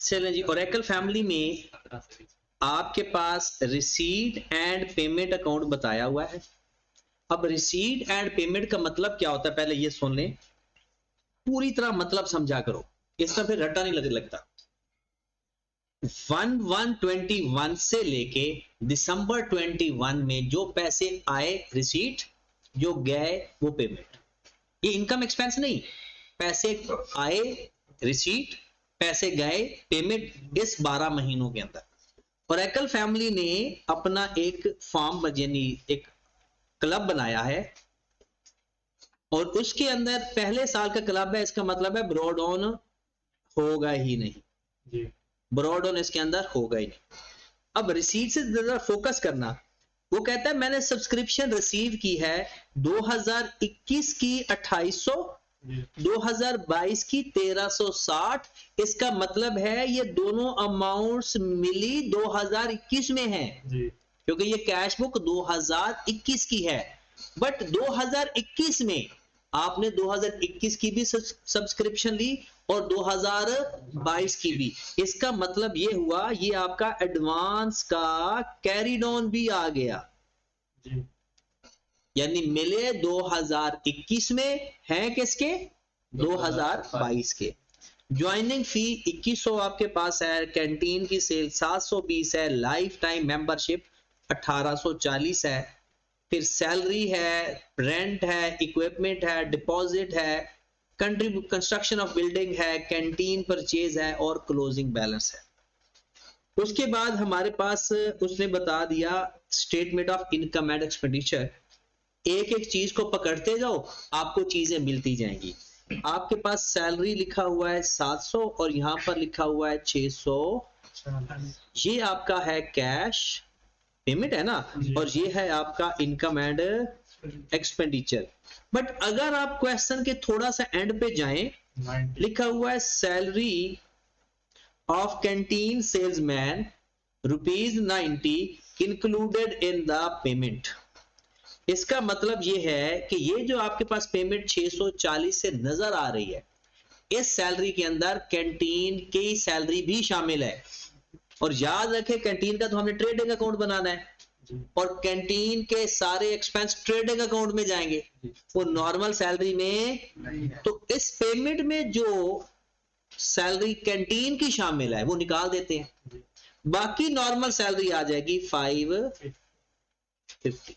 चलें जी, Oracle family में आपके पास रिसीट एंड पेमेंट अकाउंट बताया हुआ है। अब रिसीट एंड पेमेंट का मतलब क्या होता है, पहले ये सुन लें, पूरी तरह मतलब समझा करो, इसका फिर रट्टा नहीं लगता। 1/1/21 से लेके दिसंबर 21 में जो पैसे आए रिसीट, जो गए वो पेमेंट। ये इनकम एक्सपेंस नहीं, पैसे आए रिसीट, पैसे गए पेमेंट, इस 12 महीनों के अंदर ओरेकल फैमिली ने अपना एक फॉर्म यानी एक क्लब बनाया है और उसके अंदर पहले साल का क्लब है, इसका मतलब है ब्रॉड ऑन होगा ही नहीं, ब्रॉड ऑन इसके अंदर होगा ही नहीं। अब रिसीट से जरा फोकस करना, वो कहता है मैंने सब्सक्रिप्शन रिसीव की है 2021 की 2800, 2022 की 1360, इसका मतलब है ये दोनों अमाउंट्स मिली 2021 में है क्योंकि ये कैश बुक 2021 की है। बट 2021 में आपने 2021 की भी सब्सक्रिप्शन ली और 2022 की भी, इसका मतलब ये हुआ ये आपका एडवांस का कैरी ऑन भी आ गया, यानी मिले 2021 में, हैं किसके 2022 के। ज्वाइनिंग फी 2100 आपके पास है, कैंटीन की सेल 720 है, लाइफ टाइम मेंबरशिप 1840 है, फिर सैलरी है, रेंट है, इक्विपमेंट है, डिपॉजिट है, कंस्ट्रक्शन ऑफ बिल्डिंग है, कैंटीन परचेज है और क्लोजिंग बैलेंस है। उसके बाद हमारे पास उसने बता दिया statement of income and expenditure. एक एक चीज को पकड़ते जाओ, आपको चीजें मिलती जाएंगी। आपके पास सैलरी लिखा हुआ है 700 और यहां पर लिखा हुआ है 600, ये आपका है कैश पेमेंट है ना, और ये है आपका इनकम एंड एक्सपेंडिचर। बट अगर आप क्वेश्चन के थोड़ा सा एंड पे जाएं, लिखा हुआ है salary of canteen salesman ₹90 included in the payment. इसका मतलब ये है कि ये जो आपके पास पेमेंट 640 से नजर आ रही है, इस सैलरी के अंदर कैंटीन की सैलरी भी शामिल है। और याद रखें कैंटीन का तो हमने ट्रेडिंग अकाउंट बनाना है और कैंटीन के सारे एक्सपेंस ट्रेडिंग अकाउंट में जाएंगे, वो नॉर्मल सैलरी में। तो इस पेमेंट में जो सैलरी कैंटीन की शामिल है वो निकाल देते हैं, बाकी नॉर्मल सैलरी आ जाएगी 550।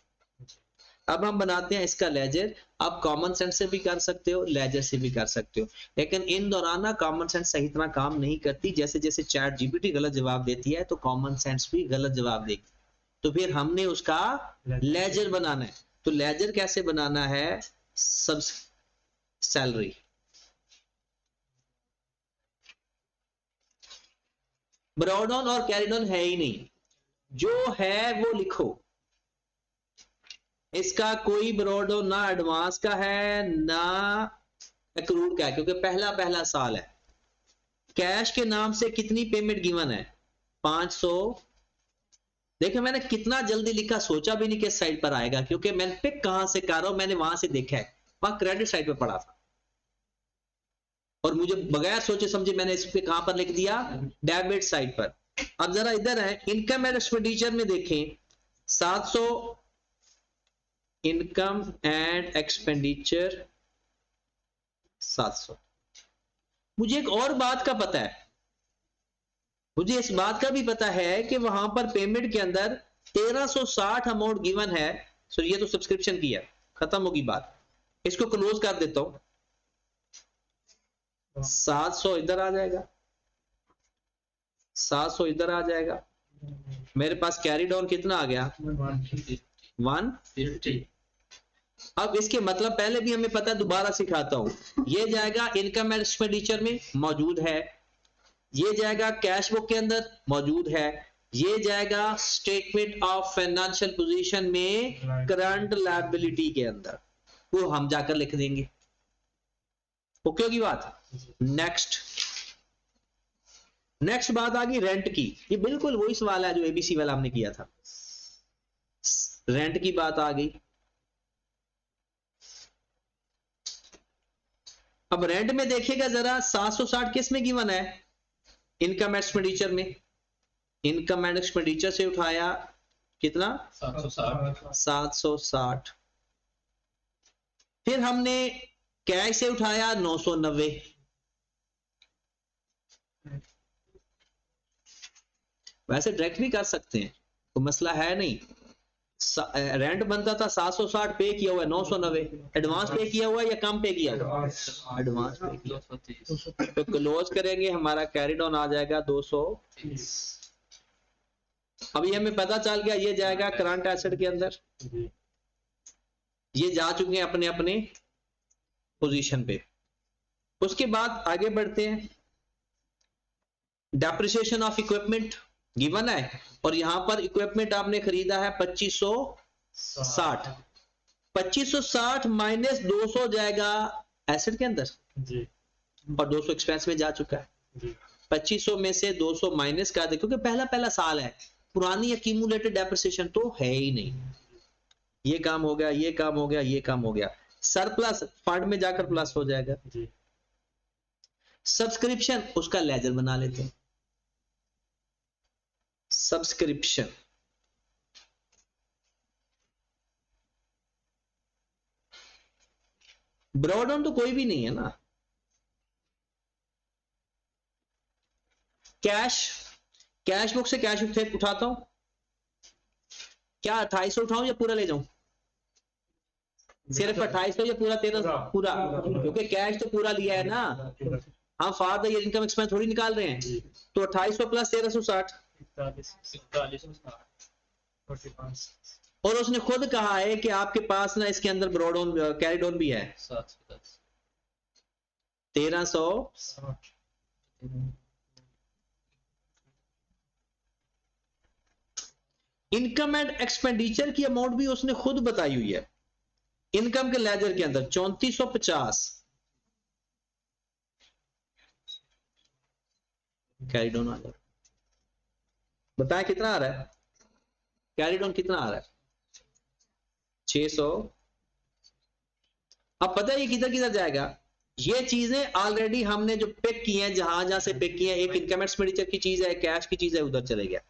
अब हम बनाते हैं इसका लेजर। आप कॉमन सेंस से भी कर सकते हो, लेजर से भी कर सकते हो, लेकिन इन दौरान ना कॉमन सेंस सही तरह काम नहीं करती। जैसे जैसे चैट जीपीटी गलत जवाब देती है तो कॉमन सेंस भी गलत जवाब देगी, तो फिर हमने उसका लेजर बनाना है। तो लेजर कैसे बनाना है, सब सैलरी ब्रॉड ऑन और कैरिड ऑन है ही नहीं, जो है वो लिखो। इसका कोई ब्रॉड ऑन ना एडवांस का है ना एक्रूड का है क्योंकि पहला पहला साल है। कैश के नाम से कितनी पेमेंट गिवन है 500। देखिए मैंने कितना जल्दी लिखा, सोचा भी नहीं किस साइड पर आएगा, क्योंकि मैंने पिक कहां से कर रहा हूं, मैंने वहां से देखा है, वहां क्रेडिट साइड पे पड़ा था और मुझे बगैर सोचे समझे मैंने इस पे कहां पर लिख दिया, डेबिट साइड पर। अब जरा इधर है इनकम एंड एक्सपेंडिचर में देखें 700 इनकम एंड एक्सपेंडिचर 700। मुझे एक और बात का पता है, मुझे इस बात का भी पता है कि वहां पर पेमेंट के अंदर 1360 अमाउंट गिवन है। सो ये तो सब्सक्रिप्शन की है, खत्म होगी बात, इसको क्लोज कर देता हूं। 700 इधर आ जाएगा, 700 इधर आ जाएगा, मेरे पास कैरी डाउन कितना आ गया 150। अब इसके मतलब पहले भी हमें पता है, दोबारा सिखाता हूं। ये जाएगा इनकम एंड एक्सपेंडिचर में मौजूद है, ये जाएगा कैश बुक के अंदर मौजूद है, ये जाएगा स्टेटमेंट ऑफ फाइनेंशियल पोजीशन में करंट लायबिलिटी के अंदर, वो हम जाकर लिख देंगे। ओके होगी बात। नेक्स्ट बात आ गई रेंट की। ये बिल्कुल वही सवाल है जो एबीसी वाला हमने किया था, रेंट की बात आ गई। अब रेंट में देखिएगा जरा 760 किस में गिवन है, इनकम एक्सपेंडिचर में, इनकम एंड एक्सपेंडिचर से उठाया कितना 760। फिर हमने कैश से उठाया 990। वैसे डायरेक्ट भी कर सकते हैं, कोई मसला है नहीं। रेंट बनता था 760, पे किया हुआ है 990। एडवांस पे किया हुआ है या कम पे किया हुआ है? एडवांस पे किया। तो क्लोज करेंगे, हमारा कैरिड ऑन आ जाएगा 230। अभी हमें पता चल गया ये जाएगा करंट एसेट के अंदर, ये जा चुके हैं अपने अपने पोजीशन पे। उसके बाद आगे बढ़ते हैं। डेप्रिसिएशन ऑफ इक्विपमेंट गिवन है, और यहां पर इक्विपमेंट आपने खरीदा है 2560। 2560 माइनस 200 जाएगा एसेट के अंदर जी, और 200 एक्सपेंस में जा चुका है जी। 2500 में से 200 माइनस कर दे, क्योंकि पहला साल है, पुरानी एक्यूमुलेटेड डेप्रिसिएशन तो है ही नहीं। ये काम हो गया, ये काम हो गया, ये काम हो गया। सरप्लस फंड में जाकर प्लस हो जाएगा जी। सब्सक्रिप्शन, उसका लेजर बना लेते हैं। सब्सक्रिप्शन ब्रॉड ऑन तो कोई भी नहीं है ना। कैश बुक से कैश उठाता हूं, क्या 2800 उठाऊं या पूरा ले जाऊं? सिर्फ 2800 या पूरा 1300? पूरा, क्योंकि कैश तो पूरा लिया है ना, हम for the year income expense थोड़ी निकाल रहे हैं। तो 2800 प्लस 1360, और उसने खुद कहा है कि आपके पास ना इसके अंदर ब्रॉड ऑन कैरिड ऑन भी है 1300। इनकम एंड एक्सपेंडिचर की अमाउंट भी उसने खुद बताई हुई है इनकम के लेजर के अंदर 3450। कैरिड ऑन आ रहा है, बताया कितना आ रहा है? कैरिड ऑन कितना आ रहा है? 600। अब पता है ये किधर किधर जाएगा? ये चीजें ऑलरेडी हमने जो पिक की हैं, जहां से पिक की हैं, एक इनकम एक्सपेंडिचर की चीज है, कैश की चीज है, उधर चले गया।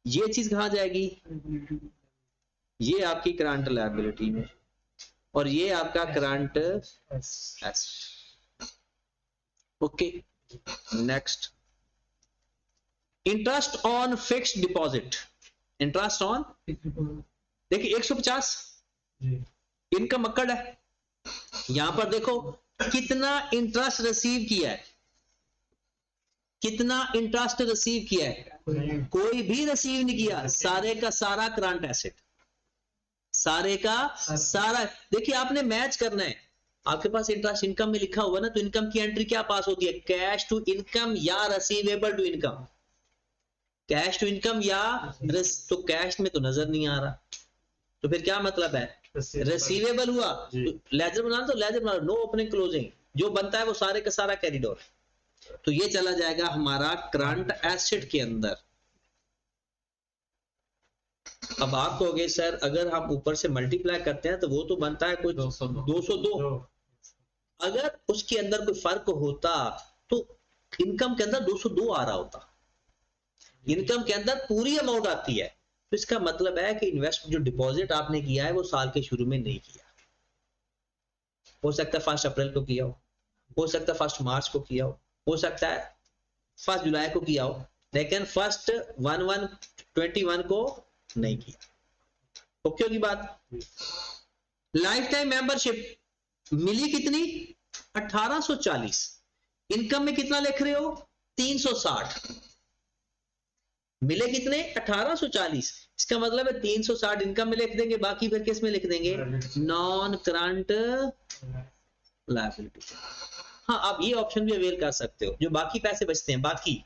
ये चीज कहां जाएगी? ये आपकी करंट लायबिलिटी में, और ये आपका current asset. Okay, next. Interest on fixed deposit. Interest on, देखिए 150 इनकम अक्कड़ है। यहां पर देखो कितना इंटरेस्ट रिसीव किया है, कितना इंटरेस्ट रिसीव किया है? कोई भी रिसीव नहीं किया, सारे का सारा करंट एसेट, सारे का सारा। देखिए आपने मैच करना है, आपके पास इंटरेस्ट इनकम में लिखा हुआ ना, तो इनकम की एंट्री क्या पास होती है? कैश टू इनकम या receivable to income. Cash to income या तो कैश में तो नजर नहीं आ रहा, तो फिर क्या मतलब है? रिसीवेबल हुआ तो लेजर बनाना, तो लेजर बनाना, नो ओपनिंग क्लोजिंग, जो बनता है वो सारे का सारा कैरिडोर, तो ये चला जाएगा हमारा करंट एसेट के अंदर। अब आप कहोगे सर अगर हम ऊपर से मल्टीप्लाई करते हैं तो वो तो बनता है कुछ 202। अगर उसके अंदर कोई फर्क होता तो इनकम के अंदर 202 आ रहा होता, इनकम के अंदर पूरी अमाउंट आती है, तो इसका मतलब है कि इन्वेस्ट जो डिपॉजिट आपने किया है वो साल के शुरू में नहीं किया। हो सकता है 1 अप्रैल को किया हो सकता है 1 मार्च को किया हो सकता है 1 जुलाई को किया हो, लेकिन 1/1/21 को नहीं किया। ओके होगी बात? लाइफ टाइम मेंबरशिप मिली कितनी? 1840। इनकम में कितना लिख रहे हो? 360। मिले कितने? 1840। इसका मतलब है 360 इनकम में लिख देंगे, बाकी फिर किस में लिख देंगे? Non current liability. हाँ, आप ये ऑप्शन भी अवेल कर सकते हो, जो बाकी पैसे बचते हैं बाकी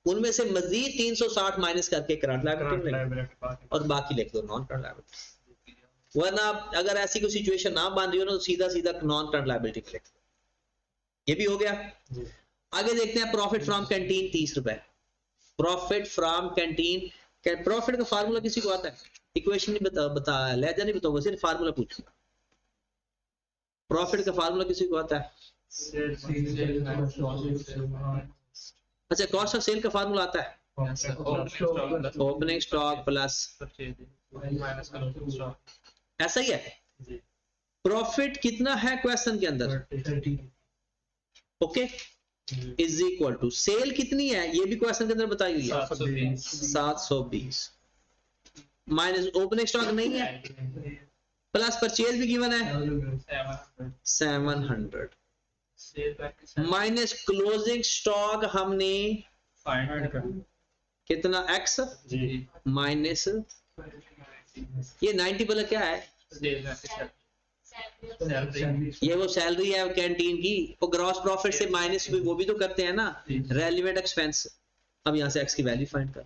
उनमें से मजीद 360 माइनस करके करंट लायबिलिटी और बाकी लिख दो नॉन करंट लायबिलिटी। वरना अगर ऐसी कोई सिचुएशन ना बन रही हो ना, तो सीधा सीधा नॉन करंट लायबिलिटी में लिख दो। ये भी हो गया। आगे देखते हैं प्रॉफिट फ्रॉम कैंटीन 30 रुपए। प्रॉफिट फ्रॉम कैंटीन, प्रॉफिट का फार्मूला किसी को आता है? इक्वेशन नहीं बता लेजर नहीं बताऊंगा, सिर्फ फार्मूला पूछूंगा। प्रॉफिट का फार्मूला किसी को आता है? अच्छा, कॉस्ट ऑफ सेल का फार्मूला आता है ओपनिंग स्टॉक प्लस, ऐसा ही है। प्रॉफिट कितना है क्वेश्चन के अंदर, okay, is equal to sale कितनी है, ये भी क्वेश्चन के अंदर बताई हुई है 720 माइनस ओपनिंग स्टॉक नहीं है, प्लस परचेज भी गिवन है 700 माइनस क्लोजिंग स्टॉक हमने कितना x माइनस ये 90 प्लस क्या है, ये वो सैलरी है कैंटीन की, वो ग्रॉस प्रॉफिट से माइनस भी वो भी तो करते हैं ना, रेलिवेंट एक्सपेंस। अब यहां से x की वैल्यू फाइंड कर,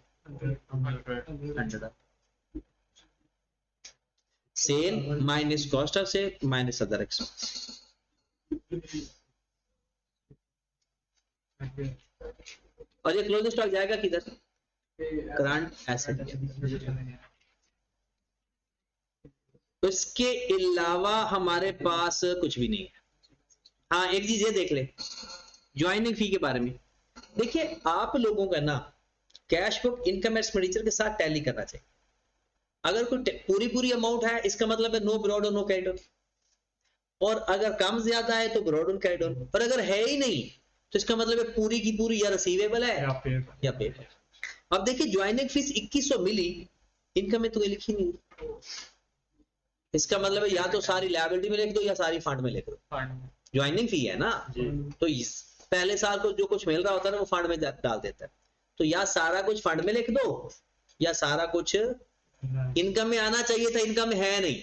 100 sale minus cost of sale minus other expense, और ये क्लोजिंग स्टॉक जाएगा किधर, करंट एसेट। इसके अलावा हमारे पास कुछ भी नहीं है। हाँ, एक चीज ये देख ले ज्वाइनिंग फी के बारे में। देखिए आप लोगों का ना कैश बुक इनकम एक्सपेंडिचर के साथ टैली करना चाहिए। अगर कोई पूरी अमाउंट है इसका मतलब है नो ब्रॉड और नो कैरिड ऑन, और अगर कम ज्यादा है तो ब्रॉड और कैरिड ऑन, और अगर है ही नहीं तो इसका मतलब है पूरी की पूरी या रिसीवेबल है या पेबल। अब देखिए ज्वाइनिंग फीस 2100 मिली, इनकम में तो ये लिखी नहीं, इसका मतलब है या तो सारी लायबिलिटी में लिख दो या सारी फंड में लिख दो, ज्वाइनिंग फी है ना, तो पहले साल को जो कुछ मिल रहा होता है ना वो फंड में डाल देता है, तो या सारा कुछ फंड में लिख दो या सारा कुछ इनकम में आना चाहिए था, इनकम में है नहीं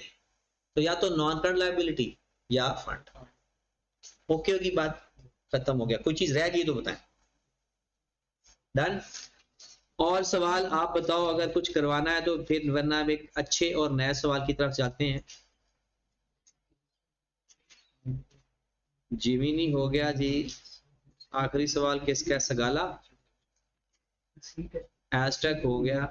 तो या तो नॉन करंट लायबिलिटी या फंड। ओके होगी, बात खत्म हो गया, कोई चीज रह गई तो बताएं। डन। और सवाल आप बताओ, अगर कुछ करवाना है तो फिर, वरना हम एक अच्छे और नए सवाल की तरफ जाते हैं। जीविनी हो गया जी, आखिरी सवाल किसका, सगाला, एस्टेक हो गया।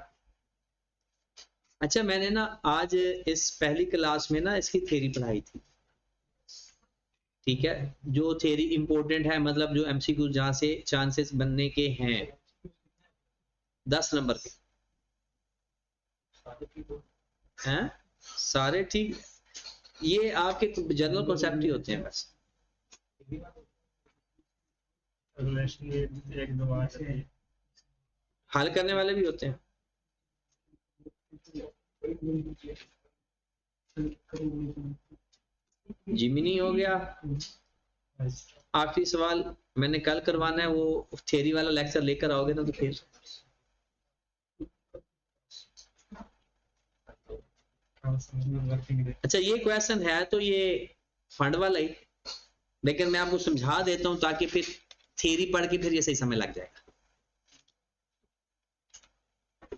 अच्छा, मैंने ना आज इस पहली क्लास में ना इसकी थ्योरी पढ़ाई थी, ठीक है, जो थ्योरी इंपॉर्टेंट है, मतलब जो एमसीक्यू जहां से चांसेस बनने के हैं 10 नंबर के हैं, सारे ठीक, ये आपके जनरल कॉन्सेप्ट ही होते हैं बस। हल करने वाले भी होते हैं। जिमिनी हो गया। आखिरी सवाल मैंने कल करवाना है, वो थ्योरी वाला लेक्चर लेकर आओगे ना तो फिर अच्छा, ये क्वेश्चन है तो ये फंड वाला ही, लेकिन मैं आपको समझा देता हूं ताकि फिर थ्योरी पढ़ के फिर ये सही समय लग जाएगा।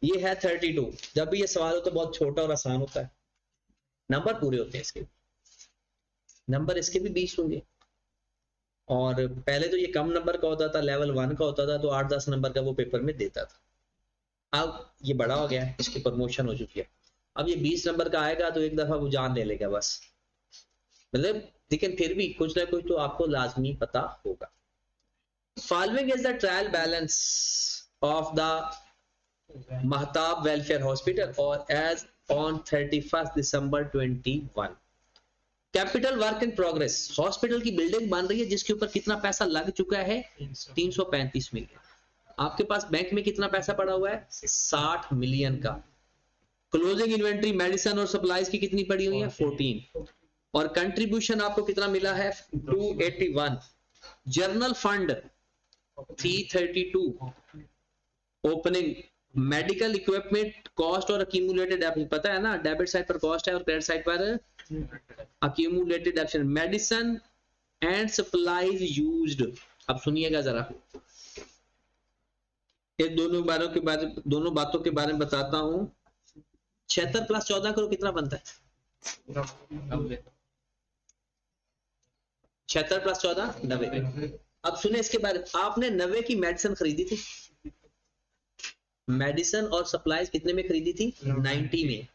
ये है 32। जब भी ये सवाल हो तो बहुत छोटा और आसान होता है, नंबर पूरे होते हैं इसके, नंबर इसके भी 20 होंगे, और पहले तो ये कम नंबर का होता था, लेवल 1 का होता था, तो 8-10 नंबर का वो पेपर में देता था। अब ये बड़ा हो गया, इसकी प्रमोशन हो चुकी है, अब ये 20 नंबर का आएगा तो एक दफा वो जान ले लेगा बस, मतलब, लेकिन फिर भी कुछ ना कुछ तो आपको लाजमी पता होगा। Following is the trial balance of the Mahtab welfare hospital और as on 31 December 21। Capital work in progress, hospital की बिल्डिंग बन रही है जिसके ऊपर कितना पैसा लग चुका है, 335 मिलियन। आपके पास बैंक में कितना पैसा पड़ा हुआ है, 60 मिलियन का। क्लोजिंग इन्वेंट्री मेडिसिन और सप्लाईज की कितनी पड़ी हुई है, 14, और कंट्रीब्यूशन आपको कितना मिला है, 281। Journal fund 332। Opening medical equipment cost और अक्यूमुलेटेड डेब्ट, पता है ना, डेबिट साइड पर कॉस्ट है और क्रेडिट साइड पर अक्यूमुलेटेड डेब्ट। मेडिसिन एंड सप्लाईज यूज्ड, अब सुनिएगा जरा, ये दोनों बातों के बारे में बताता हूं। 76 + 14 करो कितना बनता है, 76 + 14 90। अब सुने इसके बारे में, आपने 90 की मेडिसिन खरीदी थी, मेडिसिन और सप्लाईज कितने में खरीदी थी, 90 में।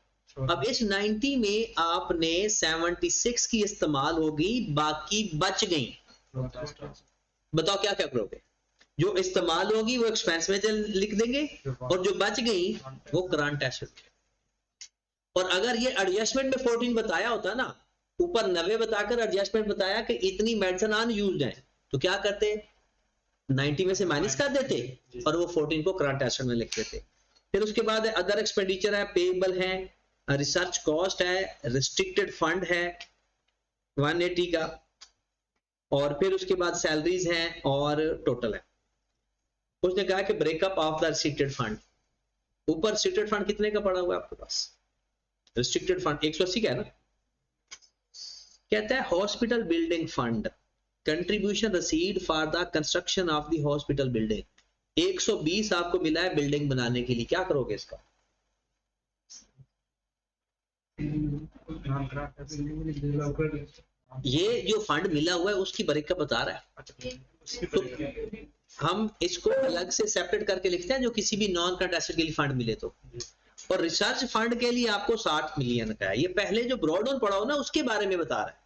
अब इस 90 में आपने 76 की इस्तेमाल होगी, बाकी बच गई, बताओ क्या क्या करोगे। जो इस्तेमाल होगी वो एक्सपेंस में लिख देंगे और जो बच गई वो करंट एसेट। और अगर ये एडजस्टमेंट में 14 बताया होता ना, ऊपर 90 बताकर एडजस्टमेंट बताया कि इतनी मेडिसिन अनयूज्ड है, तो क्या करते, 90 में से माइनस कर देते और वो 14 को करंट एसेट में लिख देते। फिर उसके बाद अदर एक्सपेंडिचर है, पेएबल है, रिसर्च कॉस्ट है, रिस्ट्रिक्टेड फंड है 180 का, और फिर उसके बाद सैलरीज हैं और टोटल है। उसने कहा कि breakup of the restricted fund, ऊपर रिस्ट्रिक्टेड फंड कितने का पड़ा हुआ है आपके पास, रिस्ट्रिक्टेड फंड 180 का है ना। कहता है hospital building fund contribution received for the construction of the hospital building, 120 आपको मिला है बिल्डिंग बनाने के लिए, क्या करोगे इसका? ये जो फंड मिला हुआ है उसकी ब्रेकअप बता रहा है, तो हम इसको अलग से सेपरेट करके लिखते हैं जो किसी भी नॉन करंट एसेट के लिए फंड मिले तो। और रिसर्च फंड के लिए आपको 60 मिलियन का है, ये पहले जो ब्रॉड ऑन पढ़ा हो ना उसके बारे में बता रहा है।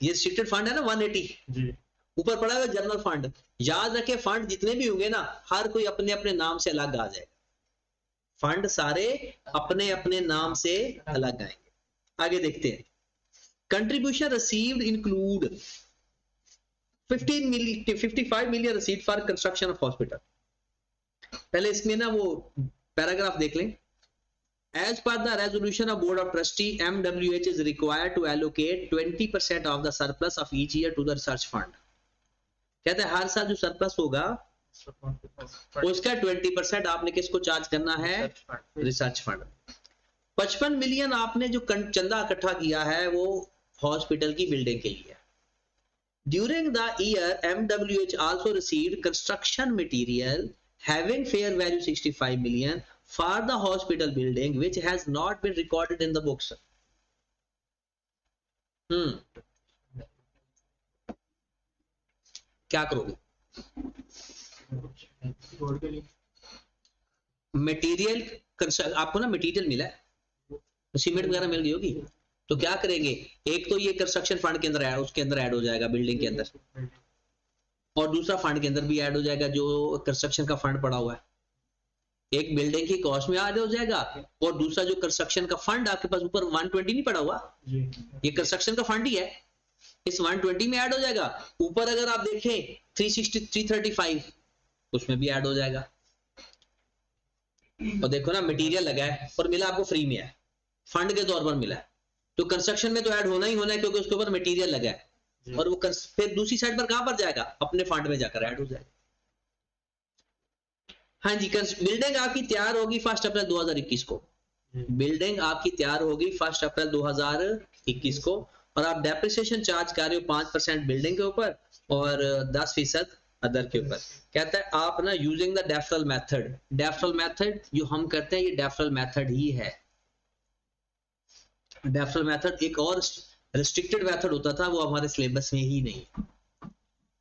ये रिस्ट्रिक्टेड फंड है ना 180, ऊपर पड़ा हुआ जनरल फंड। याद रखे फंड जितने भी होंगे ना, हर कोई अपने अपने नाम से अलग आ जाएगा, फंड सारे अपने अपने नाम से अलग आएंगे। आगे देखते हैं, contribution received include 55 million received for construction of hospital. पहले इसमें ना वो पैराग्राफ देख लें। As per the resolution of Board of Trustee, MWH is required to allocate 20% of the surplus of each year to the research fund. कहते हैं हर साल जो सरप्लस होगा उसका 20% आपने किसको चार्ज करना है, रिसर्च फंड। 55 मिलियन आपने जो चंदा इकट्ठा किया है वो हॉस्पिटल की बिल्डिंग के लिए। During the year MWH also received construction material having fair value 65 million for the hospital building which has not been recorded in the books. क्या करोगे? मटेरियल आपको ना मटेरियल मिला है, सीमेंट वगैरह मिल गई होगी, तो क्या करेंगे, एक तो ये कंस्ट्रक्शन फंड के अंदर ऐड, उसके अंदर ऐड हो जाएगा बिल्डिंग के अंदर, और दूसरा फंड के अंदर भी ऐड हो जाएगा जो कंस्ट्रक्शन का फंड पड़ा हुआ है। एक बिल्डिंग की कॉस्ट में ऐड हो जाएगा और दूसरा जो कंस्ट्रक्शन का फंड आपके पास ऊपर 120 नहीं पड़ा हुआ, ये कंस्ट्रक्शन का फंड ही है, इस 120 में ऐड हो जाएगा। ऊपर अगर आप देखें 360 335 उसमें भी ऐड हो जाएगा। और देखो ना मटेरियल लगा है और मिला आपको फ्री में है, फंड के तौर पर मिला है, तो कंस्ट्रक्शन में तो ऐड होना ही होना है क्योंकि उसके ऊपर मटेरियल लगा है, और वो फिर दूसरी साइड पर कहां पर जाएगा, अपने फंड में जाकर ऐड हो जाएगा। हाँ जी, बिल्डिंग आपकी तैयार होगी 1 अप्रैल 2021 को, बिल्डिंग आपकी तैयार होगी 1 अप्रैल 2021 को, और आप डेप्रिसिएशन चार्ज कर रहे हो 5% बिल्डिंग के ऊपर और 10% अदर के ऊपर। कहता है आप ना using the deferral method, deferral method जो हम करते हैं ये डेफरल मेथड ही है। डेफरल मेथड एक और रिस्ट्रिक्टेड मेथड होता था, वो हमारे सिलेबस में ही नहीं।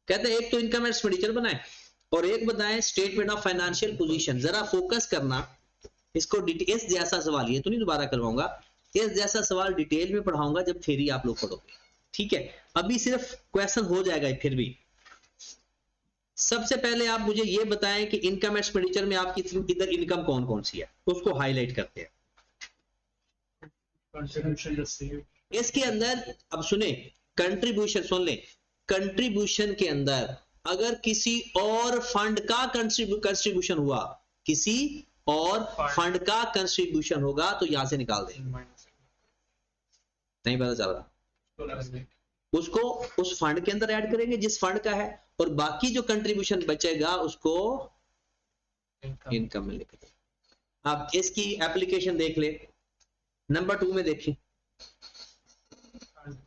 कहते हैं एक तो इनकम एंड एक्सपेंडिचर बनाए और एक बताएं स्टेटमेंट ऑफ फाइनेंशियल पोजीशन। जरा फोकस करना इसको, इस जैसा सवाल, ये तो नहीं दोबारा करवाऊंगा, इस जैसा सवाल डिटेल में पढ़ाऊंगा जब थ्योरी आप लोग पढ़ोगे, ठीक है। अभी सिर्फ क्वेश्चन हो जाएगा फिर भी। सबसे पहले आप मुझे ये बताएं कि इनकम एक्सपेंडिचर में आपकी इधर इनकम कौन कौन सी है, उसको हाईलाइट करते हैं। इसके अंदर अब सुने, कंट्रीब्यूशन सुन ले, कंट्रीब्यूशन के अंदर अगर किसी और फंड का कंट्रीब्यूशन हुआ, किसी और फंड का कंट्रीब्यूशन होगा तो यहां से निकाल देंगे, नहीं पता चल रहा, उसको उस फंड के अंदर ऐड करेंगे जिस फंड का है, और बाकी जो कंट्रीब्यूशन बचेगा उसको इनकम में लिखेंगे। आप इसकी एप्लीकेशन देख ले, नंबर 2 में देखिए,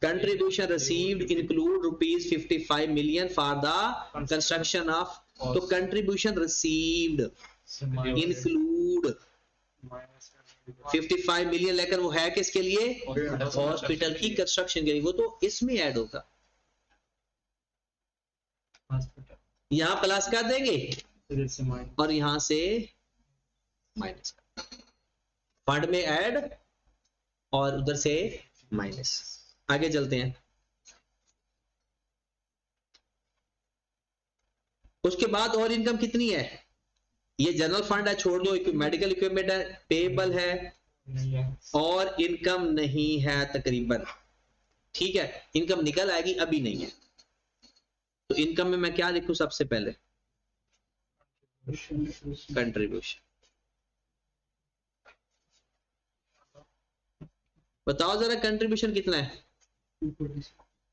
contribution received include rupees 55 million for the construction of, तो contribution received include 55 million लेकर वो है किसके लिए, हॉस्पिटल की कंस्ट्रक्शन के लिए, वो तो इसमें ऐड होगा, यहां प्लस कर देंगे और यहां से माइनस, फंड में ऐड और उधर से माइनस। आगे चलते हैं, उसके बाद और इनकम कितनी है? ये जनरल फंड है, छोड़ दो, मेडिकल इक्विपमेंट है, पेएबल है और इनकम नहीं है तकरीबन, ठीक है। इनकम निकल आएगी, अभी नहीं है। तो इनकम में मैं क्या लिखूं सबसे पहले? कंट्रीब्यूशन। बताओ जरा कंट्रीब्यूशन कितना है?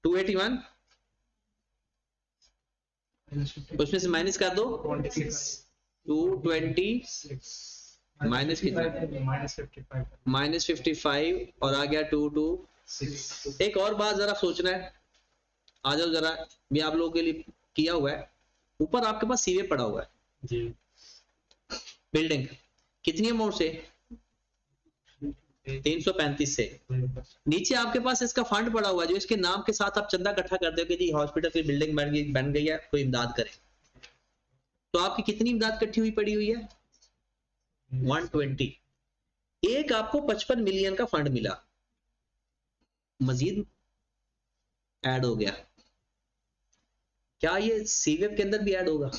281, उसमें से माइनस कर दो 220 माइनस कितना? -55 और आ गया 226। एक और बात जरा सोचना है, आ जाओ जरा, भी आप लोगों के लिए किया हुआ है। ऊपर आपके पास सीवे पड़ा हुआ है जी, बिल्डिंग कितनी अमाउंट से? 335 से। नीचे आपके पास इसका फंड पड़ा हुआ है, जो इसके नाम के साथ आप चंदा इकट्ठा करते हो कि जी हॉस्पिटल की बिल्डिंग बन गई है, कोई इमदाद करे। तो आपकी कितनी इमदाद इकट्ठी हुई पड़ी हुई है? 120। एक आपको 55 मिलियन का फंड मिला, मजीद ऐड हो गया, क्या ये सीवेब के अंदर भी ऐड होगा?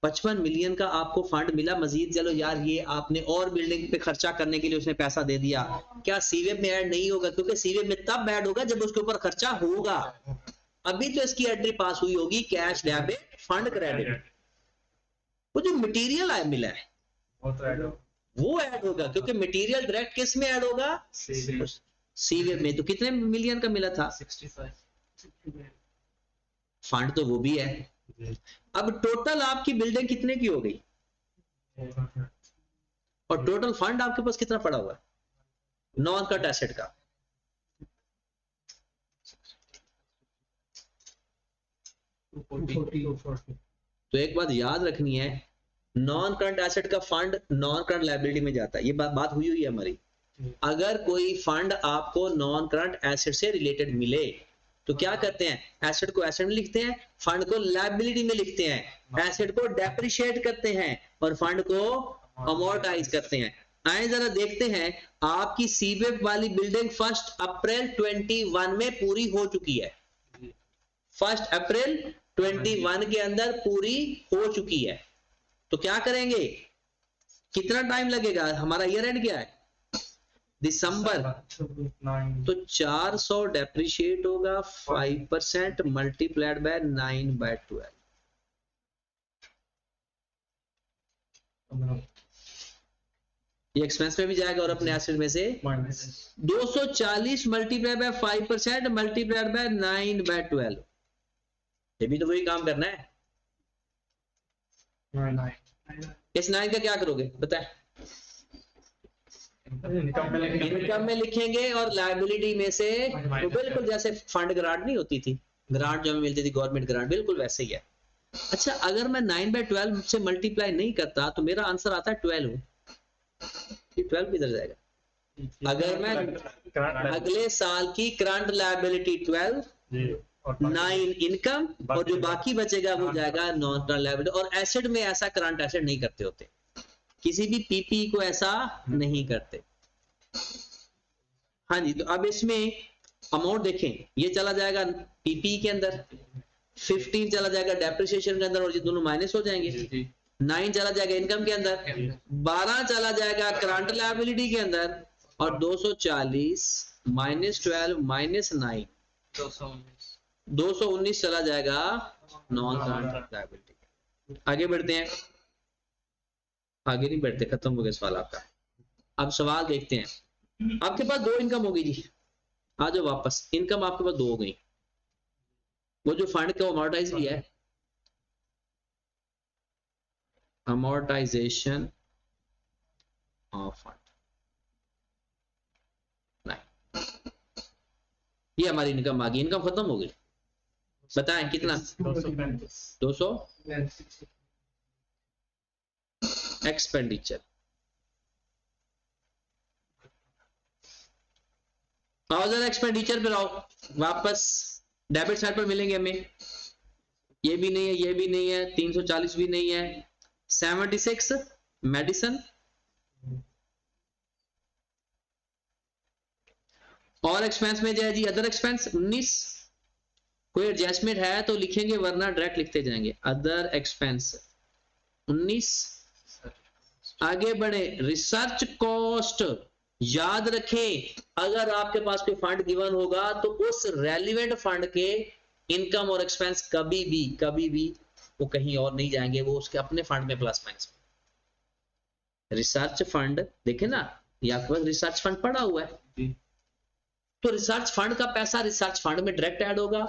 55 मिलियन का आपको फंड मिला मजीद, चलो यार ये आपने और बिल्डिंग पे खर्चा करने के लिए उसने पैसा दे दिया, क्या सीवेब में ऐड नहीं होगा? क्योंकि सीवेब में तब ऐड होगा जब उसके ऊपर खर्चा होगा। अभी तो इसकी एंट्री पास हुई होगी कैश डेबिट फंड क्रेडिट, वो जो मटेरियल आया मिला है वो ऐड होगा, क्योंकि मटेरियल डायरेक्ट किस में ऐड होगा? सीवेब में। तो कितने मिलियन का मिला था? 65। फंड तो वो भी है। अब टोटल आपकी बिल्डिंग कितने की हो गई और टोटल फंड आपके पास कितना पड़ा हुआ है नॉन करंट एसेट का? तो एक बात याद रखनी है, नॉन करंट एसेट का फंड नॉन करंट लायबिलिटी में जाता है, ये बात हुई हुई है हमारी। अगर कोई फंड आपको नॉन करंट एसेट से रिलेटेड मिले तो क्या करते हैं? एसेट को एसेट में लिखते हैं, फंड को लायबिलिटी में लिखते हैं, एसेट को डेप्रिशिएट करते हैं और फंड को अमोर्टाइज करते हैं। आए जरा देखते हैं, आपकी सीवेब वाली बिल्डिंग 1 अप्रैल 21 में पूरी हो चुकी है। 1 अप्रैल 21 के अंदर पूरी हो चुकी है। तो क्या करेंगे? कितना टाइम लगेगा? हमारा ईयर एंड क्या है? दिसंबर। तो 400 डेप्रिशिएट होगा, 5% मल्टीप्लाइड बाय 9/12। ये एक्सपेंस में भी जाएगा और अपने एसेट में से 240 मल्टीप्लाई बाय 5% मल्टीप्लाइड बाय 9/12। ये भी तो वही काम करना है। इस 9 का क्या करोगे बताए? इनकम में लिखेंगे और लायबिलिटी में से, तो बिल्कुल जैसे फंड ग्रांट नहीं होती थी, ग्रांट जो हमें मिलती थी गवर्नमेंट ग्रांट, बिल्कुल वैसे ही है। अच्छा, अगर मैं 9/12 से मल्टीप्लाई नहीं करता तो मेरा आंसर आता है 12। ये 12 किधर जाएगा? अगर मैं अगले साल की करंट लायबिलिटी 12, 9 इनकम और जो बाकी बचेगा वो जाएगा नॉन करंट लायबिलिटी। और एसेट में ऐसा करंट एसेट नहीं करते होते, किसी भी पीपी को ऐसा नहीं करते। हाँ जी, तो अब इसमें अमाउंट देखें, ये चला जाएगा पीपी के अंदर, 15 चला जाएगा डेप्रिसिएशन के अंदर और ये दोनों माइनस हो जाएंगे, 9 चला जाएगा इनकम के अंदर, 12 चला जाएगा करंट लायबिलिटी के अंदर और 240 -12 -9 219 चला जाएगा नॉन करंट लायबिलिटी। आगे बढ़ते हैं, आगे नहीं बढ़ते, खत्म हो गया सवाल आपका। अब सवाल देखते हैं। आपके पास 2 इनकम होगी जी, आ जाओ वापस। इनकम आपके पास 2 हो गई, वो जो फंड का अमोर्टाइज भी है, अमोर्टाइजेशन ऑफ फंड, नहीं, ये हमारी इनकम आ गई। इनकम खत्म हो गई, बताएं कितना? 200 एक्सपेंडिचर। आओ जरा एक्सपेंडिचर पे आओ वापस, डेबिट साइड पर मिलेंगे हमें। ये भी नहीं है, ये भी नहीं है, 340 भी नहीं है, 76 मेडिसिन और एक्सपेंस में जाए जी अदर एक्सपेंस 19, कोई एडजस्टमेंट है तो लिखेंगे, वरना डायरेक्ट लिखते जाएंगे। Other expense 19। आगे बढ़े, रिसर्च कॉस्ट याद रखें, अगर आपके पास कोई फंड गिवन होगा तो उस रेलिवेंट फंड के इनकम और एक्सपेंस कभी भी वो कहीं और नहीं जाएंगे, वो उसके अपने फंड में प्लस माइनस। रिसर्च फंड देखे ना, ये आपके पास रिसर्च फंड पड़ा हुआ है, तो रिसर्च फंड का पैसा रिसर्च फंड में डायरेक्ट ऐड होगा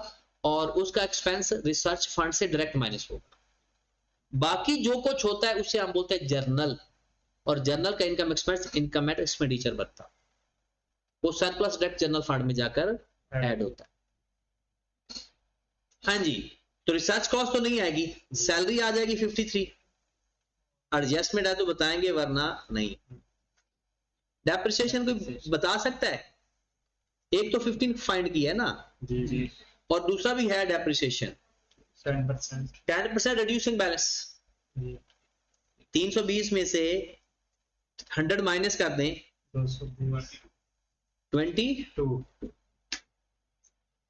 और उसका एक्सपेंस रिसर्च फंड से डायरेक्ट माइनस होगा। बाकी जो कुछ होता है उसे हम बोलते हैं जर्नल, और जर्नल का income expense income and expenditure बनता है, वो सरप्लस डायरेक्ट जर्नल फंड में जाकर ऐड होता है। हाँ जी, तो रिसर्च कॉस्ट तो नहीं आएगी, सैलरी आ जाएगी 53, एडजस्टमेंट है तो बताएंगे वरना नहीं। डेप्रिसिएशन कोई बता सकता है? एक तो 15 फाइंड की है ना जी, और दूसरा भी है डेप्रिसिएशन 10% रिड्यूसिंग बैलेंस। 320 में से 100 माइनस कर दें 22।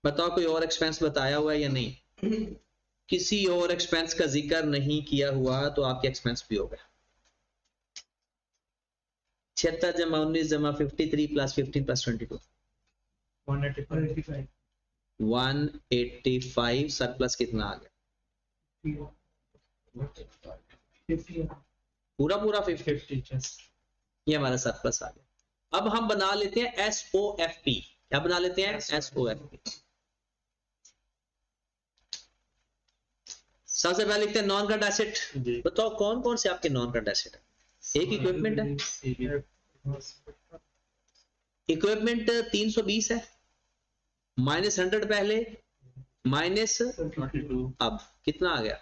बताओ कोई और एक्सपेंस बताया हुआ है या नहीं? किसी और एक्सपेंस का जिक्र नहीं किया हुआ तो आपके एक्सपेंस भी हो गया। 76 जमा 19 जमा 53 प्लस 15 प्लस 22 185। सरप्लस कितना आ गया? पूरा 50। ये हमारा सरप्लस आ गया। अब हम बना लेते हैं SOFP। क्या बना लेते हैं? SOFP। सबसे पहले लिखते हैं नॉन करंट एसेट। बताओ कौन कौन से आपके नॉन करंट एसेट है? एक इक्विपमेंट है, इक्विपमेंट 320 है, माइनस 100 पहले, माइनस अब कितना आ गया?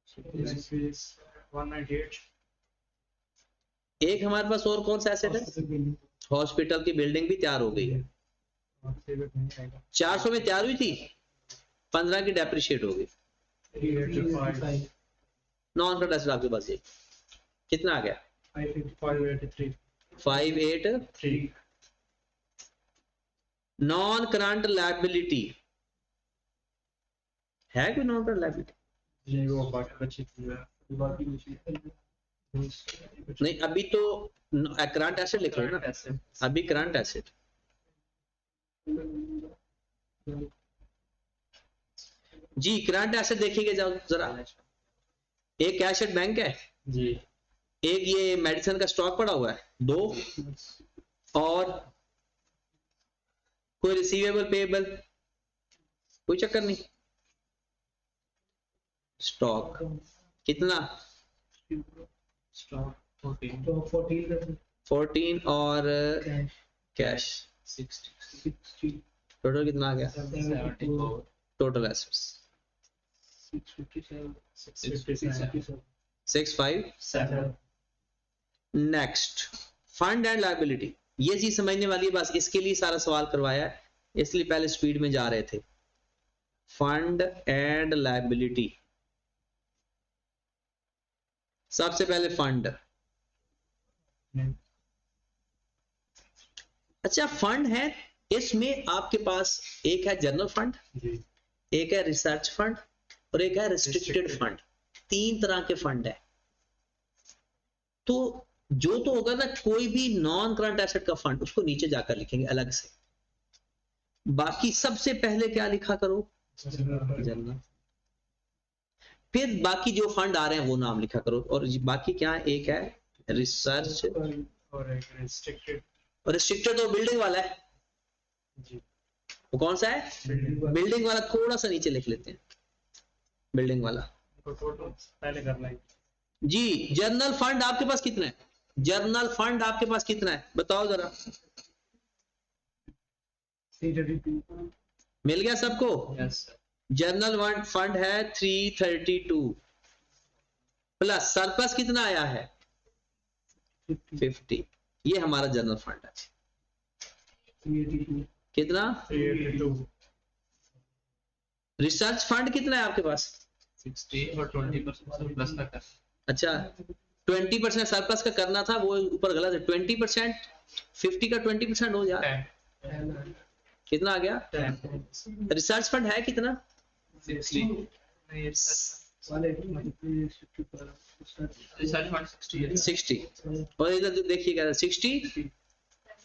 198। एक हमारे पास और कौन सा एसेट है? हॉस्पिटल की बिल्डिंग भी तैयार हो गई है, 400 में तैयार हुई थी, 15 की डेप्रिशिएट हो गई। नॉन करंट एसेट आपके पास ये कितना आ गया? 583। नॉन करंट लायबिलिटी है कोई? नॉन करंट लायबिलिटी नहीं, अभी तो करंट एसेट लिख रहे हैं ना, अभी करंट एसेट। जी करंट एसेट देखिएगा जाओ जरा। एक कैश एट बैंक है जी, एक ये मेडिसिन का स्टॉक पड़ा हुआ है, 2 और कोई रिसीवेबल पेएबल, कोई चक्कर नहीं। स्टॉक कितना? 14 और कैश 60। टोटल कितना आ गया? 74। Total assets 657। Next fund and liability. ये चीज समझने वाली है, बस इसके लिए सारा सवाल करवाया है, इसलिए पहले स्पीड में जा रहे थे। फंड एंड लायबिलिटी, सबसे पहले फंड। अच्छा फंड है, इसमें आपके पास एक है जनरल फंड, एक है रिसर्च फंड और एक है रिस्ट्रिक्टेड फंड। 3 तरह के फंड है। तो जो तो होगा ना, कोई भी नॉन करंट एसेट का फंड उसको नीचे जाकर लिखेंगे अलग से। बाकी सबसे पहले क्या लिखा करो? जनरल। फिर बाकी जो फंड आ रहे हैं वो नाम लिखा करो, और बाकी क्या है? एक है रिसर्च और रिस्ट्रिक्टेड। और रिस्ट्रिक्टेड तो बिल्डिंग वाला है जी, वो कौन सा है? बिल्डिंग वाला। थोड़ा सा नीचे लिख लेते हैं बिल्डिंग वाला। पहले करना है जी। जर्नल फंड आपके पास कितना है? जर्नल फंड आपके पास कितना है बताओ जरा? 332। मिल गया सबको? यस जर्नल फंड है 332 प्लस सरप्लस कितना आया है? 50। ये हमारा जनरल फंड है। 382। कितना? 382। रिसर्च फंड कितना है आपके पास? 60 और 20% सरप्लस का कर। अच्छा 20% सरप्लस का करना था, वो ऊपर गलत है। 20% 50 का 20% हो जाए कितना आ गया? 10 रिसर्च फंड है कितना? 60 रिसर्च फंड 60 है 60। और इधर देखिएगा 60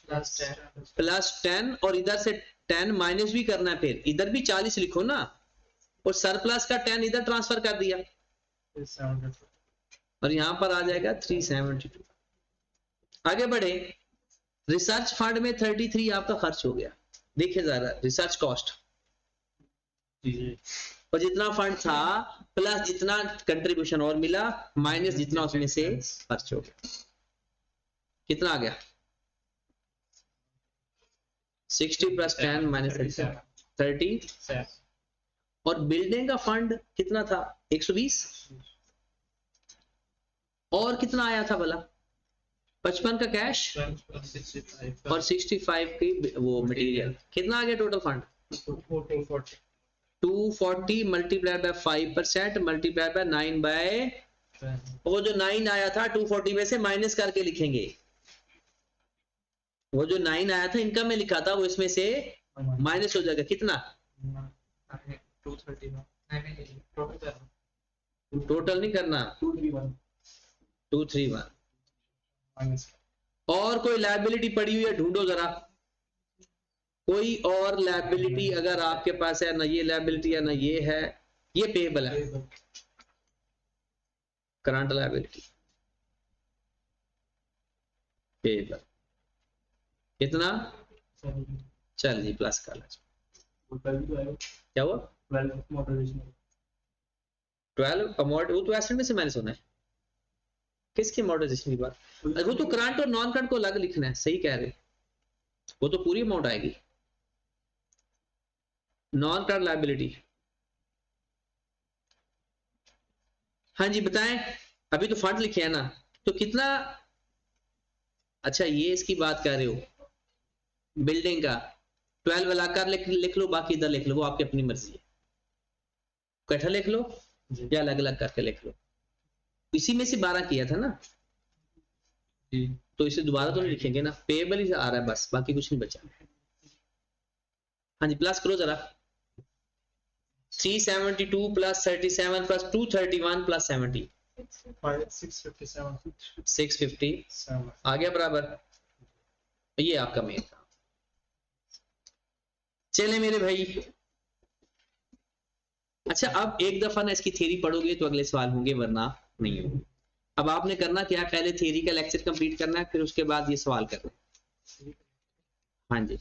प्लस 10 +10 और इधर से 10 माइनस भी करना है, फिर इधर भी 40 लिखो ना, और सरप्लस का 10 इधर ट्रांसफर कर दिया, और यहां पर आ जाएगा 372। आगे बढ़े, रिसर्च फंड में 33 आपका खर्च हो गया। देखिए जरा रिसर्च कॉस्ट, और जितना फंड था प्लस जितना कंट्रीब्यूशन और मिला माइनस जितना उसमें से खर्च हो गया, कितना आ गया? 60 + 10 - 30। और बिल्डिंग का फंड कितना था? 120। और कितना आया था भला? 55 का कैश और 65 की वो मटेरियल। कितना आ गया total fund? 240 multiplied by 5% multiplied by 9/, वो जो 9 आया था 240 में से माइनस करके लिखेंगे। वो जो 9 आया था इनकम में लिखा था, वो इसमें से माइनस हो जाएगा। कितना? 230 टोटल नहीं करना, 231। और कोई लायबिलिटी पड़ी हुई है ढूंढो जरा, कोई और लायबिलिटी अगर आपके पास है ना, ये लायबिलिटी है ना ये है, ये पेएबल है, करंट लायबिलिटी पेएबल। कितना? चल जी प्लस कर लो। क्या हुआ? 12 अमाउंट, वो तो एसेट में से माइनस होना है। किसकी अमाउंटाइजेशन की बात? वो तो करंट और नॉन करंट को अलग लिखना है, सही कह रहे हो, वो तो पूरी अमाउंट आएगी। नॉन करंट लायबिलिटी, हाँ जी बताएं, अभी तो फंड लिखे है ना, तो कितना? अच्छा ये इसकी बात कर रहे हो बिल्डिंग का, 12 लगाकर लिख लो, बाकी इधर लिख लो, वो आपकी अपनी मर्जी है, इकट्ठा लिख लो या अलग अलग करके लिख लो। इसी में से 12 किया था ना, तो इसे दोबारा तो नहीं लिखेंगे ना, पेएबल ही आ रहा है बस, बाकी कुछ नहीं बचा। हाँ जी प्लस करो जरा, 372 + 37 + 231 + 70 650 आ गया बराबर। ये आपका मेन था। चले मेरे भाई, अच्छा अब एक दफा ना इसकी थ्योरी पढ़ोगे तो अगले सवाल होंगे, वरना नहीं होंगे। अब आपने करना क्या, पहले थ्योरी का लेक्चर कंप्लीट करना है, फिर उसके बाद ये सवाल करना है। हाँ जी